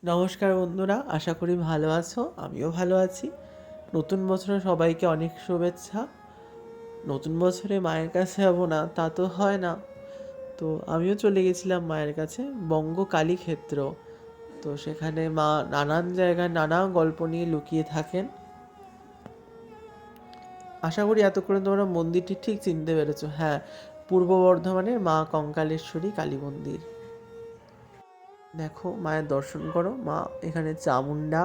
নমস্কার বন্ধুরা, আশা করি ভালো আছো। আমিও ভালো আছি। নতুন বছরে সবাইকে অনেক শুভেচ্ছা। নতুন বছরে মায়ের কাছে যাবো না তা তো হয় না, তো আমিও চলে গেছিলাম মায়ের কাছে, বঙ্গ কালীক্ষেত্র। তো সেখানে মা নানান জায়গায় নানা গল্প নিয়ে লুকিয়ে থাকেন। আশা করি এতক্ষণে তোমরা মন্দিরটি ঠিক চিনতে পেরেছো। হ্যাঁ, পূর্ব বর্ধমানের মা কঙ্কালেশ্বরী কালী মন্দির। দেখো, মায়ের দর্শন করো। মা এখানে চামুণ্ডা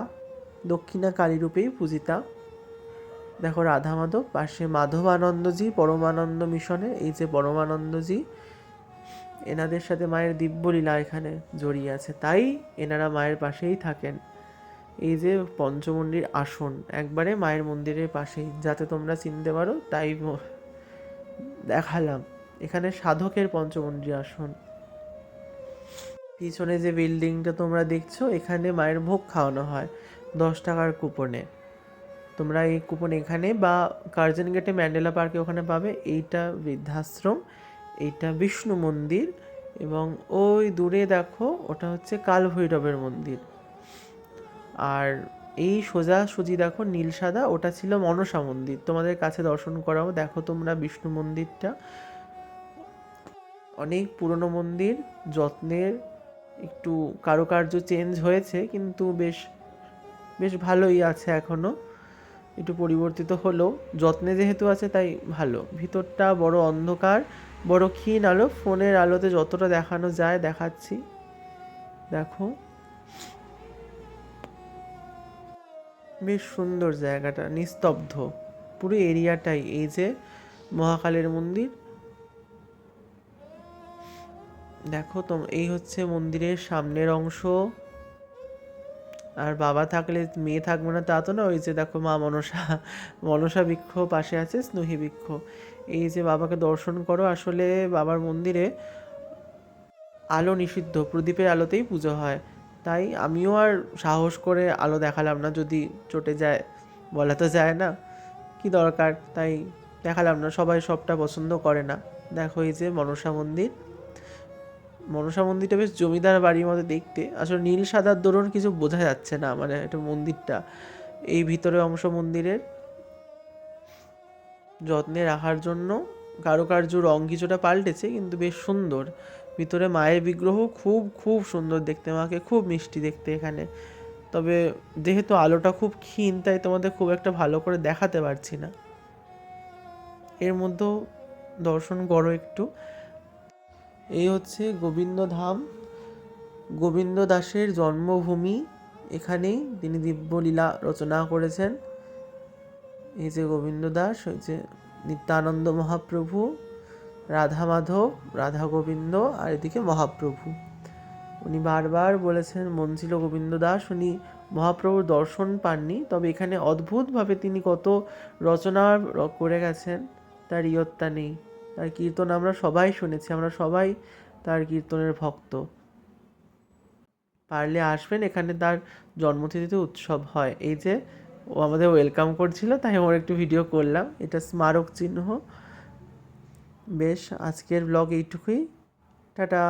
দক্ষিণা কালী রূপেই পূজিতা। দেখো রাধা মাধব, পাশে মাধবানন্দজি পরমানন্দ মিশনের এই যে পরমানন্দজি, এনাদের সাথে মায়ের দিব্যলীলা এখানে জড়িয়ে আছে, তাই এনারা মায়ের পাশেই থাকেন। এই যে পঞ্চমন্ডির আসন একবারে মায়ের মন্দিরের পাশেই, যাতে তোমরা চিনতে পারো তাই দেখালাম। এখানে সাধকের পঞ্চমন্ডির আসন। পিছনে যে বিল্ডিংটা তোমরা দেখছো, এখানে মায়ের ভোগ খাওয়ানো হয় 10 টাকার কুপনে। তোমরা এই কুপন এখানে বা কার্জন গেটে ম্যান্ডেলা পার্কে ওখানে পাবে। এইটা বৃদ্ধাশ্রম, এইটা বিষ্ণু মন্দির, এবং ওই দূরে দেখো ওটা হচ্ছে কাল ভৈরবের মন্দির। আর এই সোজাসুজি দেখো নীল সাদা, ওটা ছিল মনসা মন্দির। তোমাদের কাছে দর্শন করাও। দেখো তোমরা বিষ্ণু মন্দিরটা অনেক পুরনো মন্দির, যত্নের একটু কারুকার্য চেঞ্জ হয়েছে, কিন্তু বেশ বেশ ভালোই আছে এখনও। একটু পরিবর্তিত হলো, যত্নে যেহেতু আছে তাই ভালো। ভিতরটা বড় অন্ধকার, বড় ক্ষীণ আলো, ফোনের আলোতে যতটা দেখানো যায় দেখাচ্ছি। দেখো বেশ সুন্দর জায়গাটা, নিস্তব্ধ পুরো এরিয়াটাই। এই যে মহাকালের মন্দির, দেখো এই হচ্ছে মন্দিরের সামনের অংশ। আর বাবা থাকলে মেয়ে থাকবে না তা তো না। ওই যে দেখো মা মনসা, মনসা বৃক্ষ পাশে আছে, স্নুহী বৃক্ষ। এই যে বাবাকে দর্শন করো। আসলে বাবার মন্দিরে আলো নিষিদ্ধ, প্রদীপের আলোতেই পুজো হয়। তাই আমিও আর সাহস করে আলো দেখালাম না, যদি চটে যায় বলা তো যায় না, কি দরকার, তাই দেখালাম না। সবাই সবটা পছন্দ করে না। দেখো এই যে মনসা মন্দির। মনসা মন্দিরটা বেশ জমিদার বাড়ির মতো দেখতে। আসলে নীল সাদার দরুন কিছু বোঝা যাচ্ছে না, মানে এটা মন্দিরটা এই ভিতরে অংশ মন্দিরের যত্নে রাখার জন্য কারুকার্য রং কিছুটা পাল্টেছে, কিন্তু বেশ সুন্দর। ভিতরে মায়ের বিগ্রহ খুব খুব সুন্দর দেখতে, মাকে খুব মিষ্টি দেখতে এখানে। তবে যেহেতু আলোটা খুব ক্ষীণ, তাই তোমাদের খুব একটা ভালো করে দেখাতে পারছি না। এর মধ্যেও দর্শন করো একটু। এই হচ্ছে গোবিন্দ ধাম, গোবিন্দ দাসের জন্মভূমি। এখানেই তিনি দিব্যলীলা রচনা করেছেন। এই যে গোবিন্দ দাস, ওই যে নিত্যানন্দ মহাপ্রভু, রাধা মাধব, রাধা গোবিন্দ, আর এদিকে মহাপ্রভু। উনি বারবার বলেছেন, মন ছিল গোবিন্দ দাস, উনি মহাপ্রভুর দর্শন পাননি, তবে এখানে অদ্ভুতভাবে তিনি কত রচনা করে গেছেন, তার ইয়ত্তা নেই। তার কীর্তন আমরা সবাই শুনেছি, আমরা সবাই তার কীর্তনের ভক্ত। পারলে আসবেন, এখানে তার জন্মতিথিতে উৎসব হয়। এই যে ও আমাদের ওয়েলকাম করছিল, তাই ওর একটু ভিডিও করলাম। এটা স্মারক চিহ্ন। বেশ, আজকের ব্লগ এইটুকুই। টাটা।